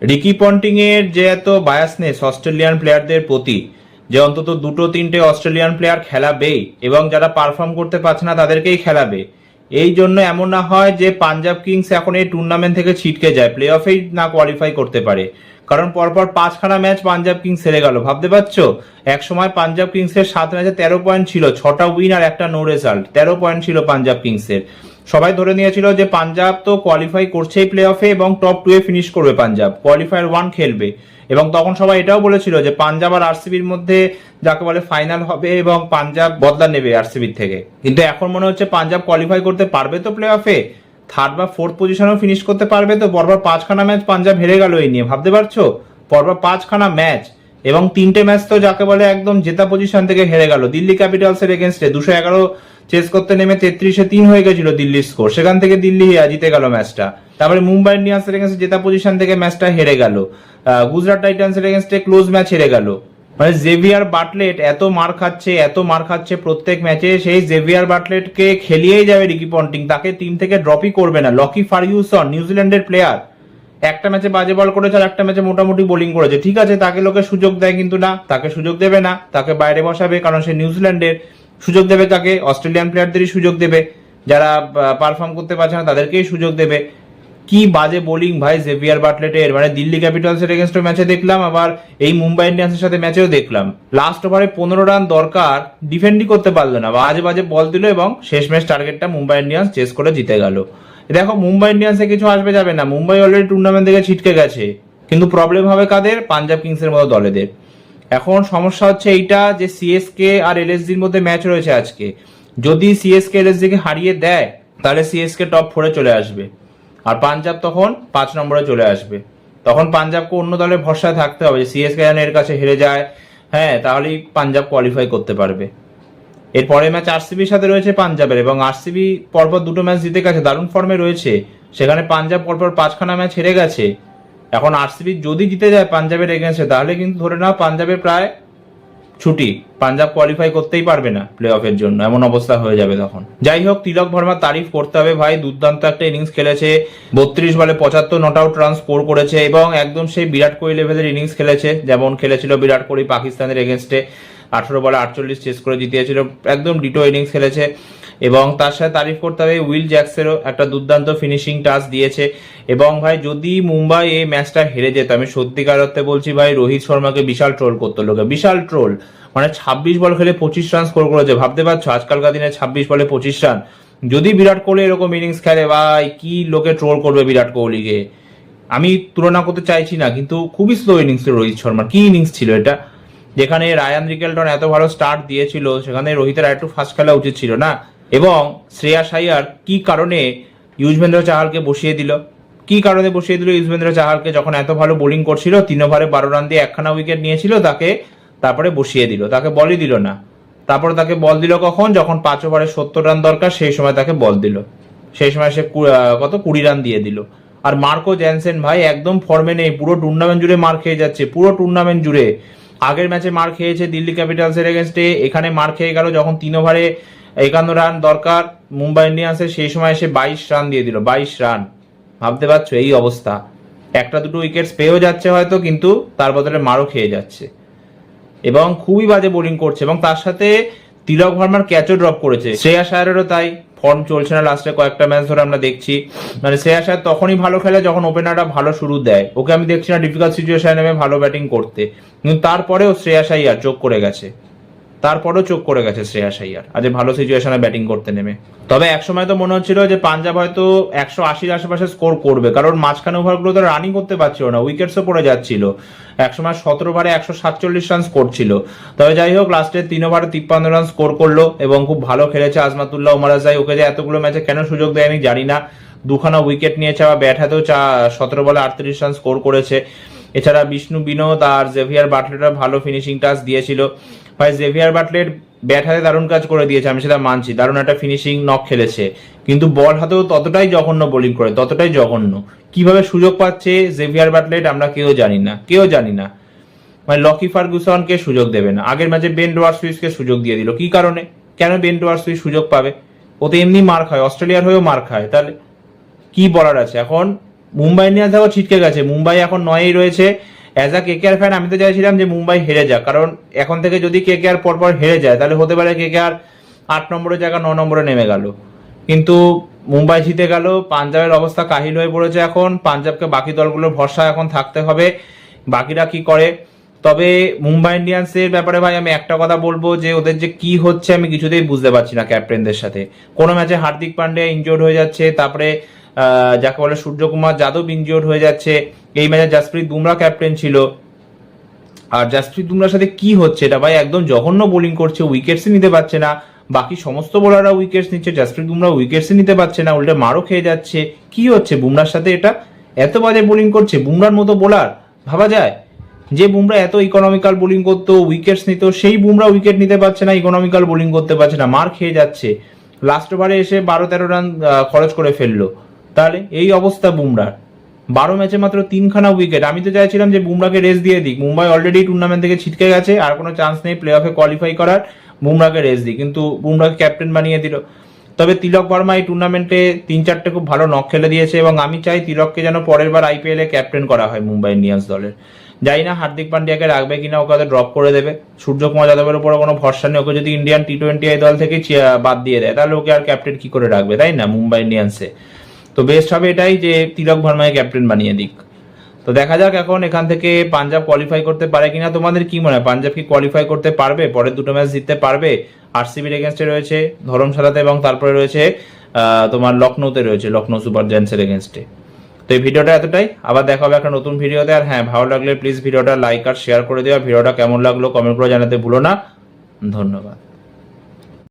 Ricky Ponting এর যে এত বায়াসনেস অস্ট্রেলিয়ান প্লেয়ারদের প্রতি, যে অন্তত দুটো তিনটে অস্ট্রেলিয়ান প্লেয়ার খেলাবেই এবং যারা পারফর্ম করতে পারছে না তাদেরকেই খেলাবে, এই জন্য এমন না হয় যে পাঞ্জাব কিংস এখন এই টুর্নামেন্ট থেকে ছিটকে যায়, প্লে অফেই না কোয়ালিফাই করতে পারে। কারণ পরপর 5খানা ম্যাচ পাঞ্জাব কিংস হেরে গেল, ভাবতে পারছো? এক সময় পাঞ্জাব কিংসের 7 ম্যাচে 13 পয়েন্ট ছিল, 6টা উইন আর একটা নো রেজাল্ট, 13 পয়েন্ট ছিল পাঞ্জাব কিংসের। সবাই ধরে নিয়েছিল যে পাঞ্জাব তো কোয়ালিফাই করছেই প্লে অফে এবং টপ 2 এ ফিনিশ করবে, পাঞ্জাব কোয়ালিফায়ার 1 খেলবে। এবং তখন সবাই এটাও বলেছিল যে পাঞ্জাব আর আরসিবির মধ্যে যাকে বলে ফাইনাল হবে এবং পাঞ্জাব বদলা নেবে আরসিবির থেকে। কিন্তু এখন মনে হচ্ছে পাঞ্জাব কোয়ালিফাই করতে পারবে তো প্লে অফে, 3rd বা 4th পজিশনেও ফিনিশ করতে পারবে তো। পরপর 5খানা ম্যাচ পাঞ্জাব হেরে গেল এই নিয়ে, ভাবতে পারছো? পরপর 5খানা ম্যাচ এবং 3টে ম্যাচ তো যাকে বলে একদম জেতা পজিশন থেকে হেরে গেল। দিল্লি ক্যাপিটালস এর এগেনস্টে 211 চেস করতে নেমে 33-এ 3 হয়ে গেছিল দিল্লির স্কোর, সেখান থেকে দিল্লি জিতে গেল ম্যাচটা। তারপরে মুম্বাই ইন্ডিয়ান্স এর এগেনস্টে জেতা পজিশন থেকে ম্যাচটা হেরে গেল। গুজরাট টাইটান্স এর এগেনস্টে ক্লোজ ম্যাচ হেরে গেল। মানে জেভিয়ার বাটলেট এত মার খাচ্ছে প্রত্যেক ম্যাচে, সেই জেভিয়ার বাটলেটকে খেলিয়েই যাবে রিকি পন্টিং, তাকে টিম থেকে ড্রপই করবে না। লকি ফার্গুসন নিউজিল্যান্ডের প্লেয়ার, একটা ম্যাচে বাজে বল করেছে আর একটা ম্যাচে মোটামুটি বোলিং করেছে, ঠিক আছে, তাকে লোকে সুযোগ দেয়, কিন্তু না, তাকে সুযোগ দেবে না, তাকে বাইরে বসাবে, কারণ সে নিউজিল্যান্ডের। সুযোগ দেবে কাকে? অস্ট্রেলিয়ান প্লেয়ারদেরই সুযোগ দেবে, যারা পারফর্ম করতে পারছে না তাদেরকেই সুযোগ দেবে। কি বাজে বোলিং ভাই জেভিয়ার বাটলেটের, মানে দিল্লি ক্যাপিটালস এর এগেনস্ট ম্যাচে দেখলাম, আবার এই মুম্বাই ইন্ডিয়ান্সের সাথে ম্যাচেও দেখলাম, লাস্ট ওভারে 15 রান দরকার, ডিফেন্ডই করতে পারলো না, বাজে বাজে বল দিল এবং শেষ ম্যাচ টার্গেটটা মুম্বাই ইন্ডিয়ান্স চেস করে জিতে গেল। দেখো মুম্বাই ইন্ডিয়ান্সে কিছু আসবে যাবে না, মুম্বাই অলরেডি টুর্নামেন্ট থেকে ছিটকে গেছে, কিন্তু প্রবলেম হবে কাদের? পাঞ্জাব কিংস এর মতো দলেদের। এখন সমস্যা হচ্ছে এইটা যে সিএসকে আর এলএসজির মধ্যে ম্যাচ রয়েছে আজকে, যদি সিএসকে এলএসজি কে হারিয়ে দেয় তাহলে সিএসকে টপ 4-এ চলে আসবে আর পাঞ্জাব তখন 5 নম্বরে চলে আসবে। তখন পাঞ্জাবকে অন্য দলের ভরসায় থাকতে হবে, সিএসকে যেন এর কাছে হেরে যায়, হ্যাঁ, তাহলেই পাঞ্জাব কোয়ালিফাই করতে পারবে। এরপরে ম্যাচ আরসিবির সাথে রয়েছে পাঞ্জাবের, এবং আরসিবি পরপর 2টো ম্যাচ জিতে গেছে, দারুণ ফর্মে রয়েছে, সেখানে পাঞ্জাব পরপর 5খানা ম্যাচ হেরে গেছে। এখন আরসিবি যদি জিতে যায় পাঞ্জাবের এগেন্সে, তাহলে কিন্তু ধরে নাও পাঞ্জাবের প্রায় ছুটি, পাঞ্জাব কোয়ালিফাই করতেই পারবে না প্লে অফের জন্য, এমন অবস্থা হয়ে যাবে তখন। যাই হোক, তিলক ভার্মার তারিফ করতে হবে ভাই, দুর্দান্ত একটা ইনিংস খেলেছে, 32 বলে 75 নট আউট রান স্কোর করেছে এবং একদম সেই বিরাট কোহলি লেভেলের ইনিংস খেলেছে, যেমন খেলেছিল বিরাট কোহলি পাকিস্তানের এগেনস্টে, 18 বলে 48 চেস করে জিতিয়েছিল, একদম ডিটো ইনিংস খেলেছে। এবং তার সাথে তারিফ করতে হবে উইল জ্যাক্সেরও, একটা দুর্দান্ত ফিনিশিং টাচ দিয়েছে। এবং ভাই যদি মুম্বাই এই ম্যাচটা হেরে যেত, আমি সত্যিকার অর্থে বলছি ভাই, রোহিত শর্মাকে বিশাল ট্রোল করতো লোকে, বিশাল ট্রোল। মানে 26 বল খেলে 25 রান স্কোর করেছে, ভাবতে পারছো? আজকালকার দিনে 26 বলে 25 রান, যদি বিরাট কোহলি এরকম ইনিংস খেলে ভাই, কি লোকে ট্রোল করবে বিরাট কোহলিকে। আমি তুলনা করতে চাইছি না, কিন্তু খুবই স্লো ইনিংস ছিল রোহিত শর্মার। কি ইনিংস ছিল এটা, যেখানে রায়ান রিকেলটন এত ভালো স্টার্ট দিয়েছিল, সেখানে রোহিতের আরেকটু ফাস্ট খেলা উচিত ছিল না? এবং শ্রেয়াস আইয়ার কি কারণে ইউজবেন্দ্র চাহালকে বসিয়ে দিল, কি কারণে বসিয়ে দিল ইউজবেন্দ্র চাহালকে, যখন এত ভালো বোলিং করছিল, 3 ওভারে 12 রান দিয়ে 1খানা উইকেট নিয়েছিল, তাকে তারপরে বসিয়ে দিল, তাকে বলই দিল না। তারপরে তাকে বল দিল কখন? যখন 5 ওভারে 70 রান দরকার, সেই সময় তাকে বল দিল, সেই সময় সে 20 রান দিয়ে দিল। আর মার্কো জ্যানসেন ভাই একদম ফর্মে নেই, পুরো টুর্নামেন্ট জুড়ে মার খেয়ে যাচ্ছে, পুরো টুর্নামেন্ট জুড়ে। আগের ম্যাচে মার খেয়েছে দিল্লি ক্যাপিটালস এর এগেনস্টে, এখানে মার খেয়ে গেল যখন 3 ওভারে 51 রান দরকার মুম্বাই ইন্ডিয়ান্সের, সেই সময় এসে 22 রান দিয়ে দিল, 22 রান। ভাবতে পারছো এই অবস্থা? একটা দুটো উইকেটস পেয়েও যাচ্ছে হয়তো, কিন্তু তার বদলে মারও খেয়ে যাচ্ছে এবং খুবই বাজে বোলিং করছে। এবং তার সাথে তিলক ভার্মার ক্যাচও ড্রপ করেছে, শ্রেয়াস আয়ারেরও তাই, ফর্ম চলছে না লাস্টে কয়েকটা ম্যাচ ধরে আমরা দেখছি। মানে শ্রেয়াস আয়ার তখনই ভালো খেলে যখন ওপেনাররা ভালো শুরু দেয়, ওকে আমি দেখছি না ডিফিকাল্ট সিচুয়েশনে নেমে ভালো ব্যাটিং করতে, কিন্তু তারপরেও শ্রেয়াস আয়ার চোখ করে গেছে, তারপরেও চোখ করে গেছে শ্রেয়াস আইয়ার আজ ভালো সিচুয়েশনে ব্যাটিং করতে নেমে। তবে একসময় তো মনে হচ্ছিল যে পাঞ্জাব হয়তো 180-র আশেপাশে স্কোর করবে, কারণ মাঝখানে ওভারগুলো তো রানিং করতে পারছিল না, উইকেটসও পড়ে যাচ্ছিল। একসময় 17 ওভারে 147 রান স্কোর ছিল। তবে যাই হোক, লাস্টে 3 ওভারে 53 রান স্কোর করলো এবং খুব ভালো খেলেছে আজমাতুল্লাহ ওমরাজাই। ওকে যে এতগুলো ম্যাচে কেন সুযোগ দেয় আমি জানি না, 2খানা উইকেট নিয়েছে, আবার ব্যাট হাতেও 17 বলে 38 রান স্কোর করেছে। এছাড়া বিষ্ণু বিনোদ আর জেভিয়ার বাটলেটরা ভালো ফিনিশিং টাচ দিয়েছিল। ভাই জেভিয়ার বাটলেট ব্যাট হাতে দারুণ কাজ করে দিয়েছে, আমি সেটা মানছি, দারুণ একটা ফিনিশিং নক খেলেছে, কিন্তু বল হাতেও ততটাই জঘন্য বোলিং করে, ততটাই জঘন্য। কিভাবে সুযোগ পাচ্ছে জেভিয়ার বাটলেট আমরা কেউ জানি না। মানে লকি ফার্গুসনকে সুযোগ দেবে না, আগের ম্যাচে বেন ডোয়ার্সউইচকে সুযোগ দিয়ে দিল, কি কারণে? কেন বেন ডোয়ার্সউইচ সুযোগ পাবে? ও তো এমনি মার খায়, অস্ট্রেলিয়ার হয়েও মার খায়, তাহলে কি বলার আছে? এখন মুম্বাই ইন্ডিয়ান্স দেখো ছিটকে গেছে, মুম্বাই এখন 9-এই রয়েছে। অ্যাজ আ কেকেআর ফ্যান আমি তো চাইছিলাম যে মুম্বাই হেরে যাক, কারণ এখন থেকে যদি কেকেআর পরপর হেরে যায় তাহলে হতে পারে কেকেআর 8 নম্বরের জায়গা 9 নম্বরে নেমে গেল। কিন্তু মুম্বাই জিতে গেল, পাঞ্জাবের অবস্থা কাহিল হয়ে পড়েছে এখন। পাঞ্জাবকে বাকি দলগুলোর ভরসা এখন থাকতে হবে, বাকিরা কি করে। তবে মুম্বাই ইন্ডিয়ান্সের ব্যাপারে ভাই আমি একটা কথা বলবো, যে ওদের যে কি হচ্ছে আমি কিছুতেই বুঝতে পারছি না ক্যাপ্টেনদের সাথে। কোনো ম্যাচে হার্দিক পান্ডিয়া ইনজোর্ড হয়ে যাচ্ছে, তারপরে যাকে বলে সূর্যকুমার যাদব ইনজোর্ড হয়ে যাচ্ছে। এই ম্যাচে জাসপ্রীত বুমরা ক্যাপ্টেন ছিল, আর জাসপ্রীত বুমরার সাথে কি হচ্ছে এটা ভাই, একদম জঘন্য বোলিং করছে, উইকেটসই নিতে পারছে না। বাকি সমস্ত বোলাররা উইকেটস নিচ্ছে, জাসপ্রীত বুমরা উইকেটসই নিতে পারছে না, উল্টে মারও খেয়ে যাচ্ছে। কি হচ্ছে বুমরার সাথে, এটা এত বাজে বোলিং করছে। বুমরার মতো বোলার ভাবা যায়, যে বুমরা এত ইকোনমিক্যাল বোলিং করতো, উইকেটস নিত, সেই বুমরা উইকেট নিতে পারছে না, ইকোনমিক্যাল বোলিং করতে পারছে না, মার খেয়ে যাচ্ছে। লাস্ট ওভারে এসে 12-13 রান খরচ করে ফেললো। তাহলে এই অবস্থা বুমরার, 12 ম্যাচে মাত্র 3খানা উইকেট। আমি তো চাইছিলাম যে বুমরাকে রেস্ট দিয়ে দিক, মুম্বাই অলরেডি টুর্নামেন্ট থেকে ছিটকে গেছে, আর কোনো চান্স নেই প্লে অফে কোয়ালিফাই করার, বুমরাকে রেস্ট দিই, কিন্তু বুমরাকে ক্যাপ্টেন বানিয়ে দিল। তবে তিলক বর্মা এই টুর্নামেন্টে 3-4টে খুব ভালো নক খেলে দিয়েছে, এবং আমি চাই তিলককে যেন পরের বার আইপিএল এ ক্যাপ্টেন করা হয় মুম্বাই ইন্ডিয়ান্স দলের। জানি না হার্দিক পান্ডিয়াকে রাখবে কিনা, ওকে হয়তো ড্রপ করে দেবে। সূর্যকুমার যাদবের উপরে কোনো ভরসা নেই, ওকে যদি ইন্ডিয়ান টি-20 দল থেকে বাদ দিয়ে দেয় তাহলে ওকে আর ক্যাপ্টেন কি করে রাখবে, তাই না, মুম্বাই ইন্ডিয়ান্সে। তো বেস্ট হবে এটাই যে তিলক ভার্মাকে ক্যাপ্টেন বানিয়ে দিক। তো দেখা যাক এখন এখান থেকে পাঞ্জাব কোয়ালিফাই করতে পারে কিনা। তোমাদের কি মনে হয়, পাঞ্জাব কি কোয়ালিফাই করতে পারবে, পরের দুটো ম্যাচ জিততে পারবে? আরসিবির এগেনস্টে রয়েছে ধরমশালাতে, এবং তারপরে রয়েছে তোমার লখনৌতে রয়েছে, লখনৌ সুপার জায়ান্টসের এগেনস্টে। তো এই ভিডিওটা এতটাই, আবার দেখা হবে একটা নতুন ভিডিওতে। আর হ্যাঁ, ভালো লাগলে প্লিজ ভিডিওটা লাইক আর শেয়ার করে দিও। ভিডিওটা কেমন লাগলো কমেন্ট করে জানাতে ভুলো না। ধন্যবাদ।